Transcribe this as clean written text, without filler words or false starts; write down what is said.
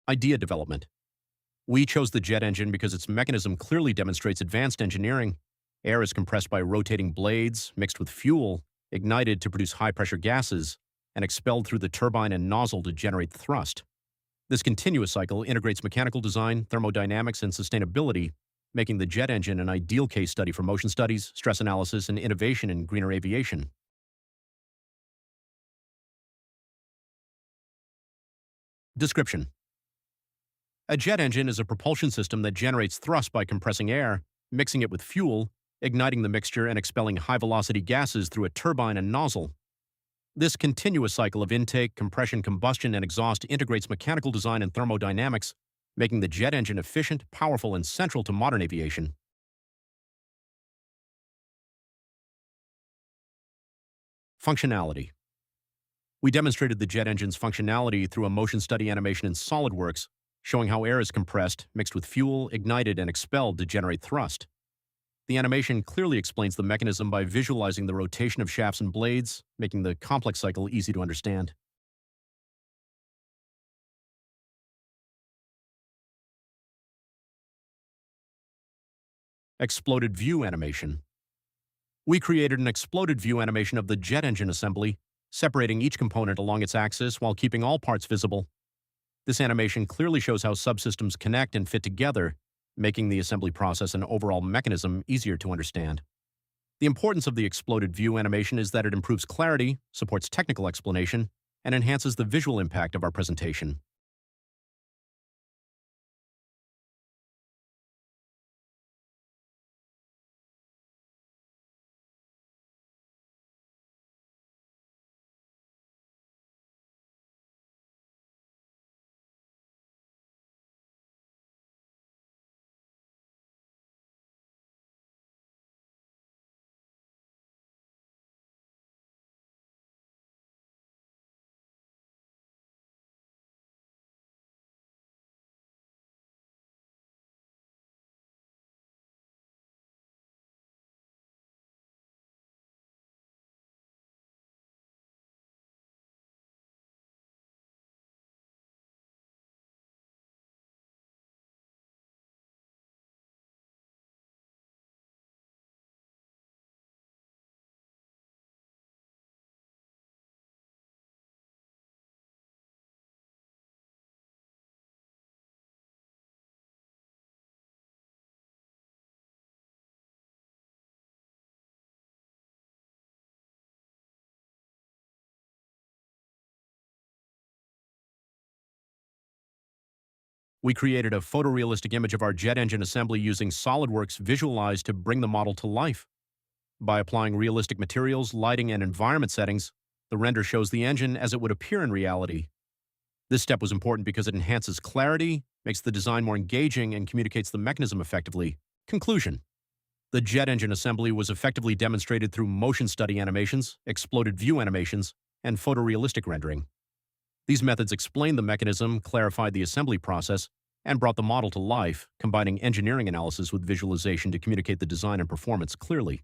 Idea development. We chose the jet engine because its mechanism clearly demonstrates advanced engineering. Air is compressed by rotating blades, mixed with fuel, ignited to produce high-pressure gases, and expelled through the turbine and nozzle to generate thrust. This continuous cycle integrates mechanical design, thermodynamics, and sustainability, making the jet engine an ideal case study for motion studies, stress analysis, and innovation in greener aviation. Description. A jet engine is a propulsion system that generates thrust by compressing air, mixing it with fuel, igniting the mixture, and expelling high-velocity gases through a turbine and nozzle. This continuous cycle of intake, compression, combustion, and exhaust integrates mechanical design and thermodynamics, making the jet engine efficient, powerful, and central to modern aviation. Functionality. We demonstrated the jet engine's functionality through a motion study animation in SolidWorks, showing how air is compressed, mixed with fuel, ignited, and expelled to generate thrust. The animation clearly explains the mechanism by visualizing the rotation of shafts and blades, making the complex cycle easy to understand. Exploded view animation. We created an exploded view animation of the jet engine assembly, separating each component along its axis while keeping all parts visible. This animation clearly shows how subsystems connect and fit together, making the assembly process and overall mechanism easier to understand. The importance of the exploded view animation is that it improves clarity, supports technical explanation, and enhances the visual impact of our presentation. We created a photorealistic image of our jet engine assembly using SolidWorks Visualize to bring the model to life. By applying realistic materials, lighting, and environment settings, the render shows the engine as it would appear in reality. This step was important because it enhances clarity, makes the design more engaging, and communicates the mechanism effectively. Conclusion. The jet engine assembly was effectively demonstrated through motion study animations, exploded view animations, and photorealistic rendering. These methods explained the mechanism, clarified the assembly process, and brought the model to life, combining engineering analysis with visualization to communicate the design and performance clearly.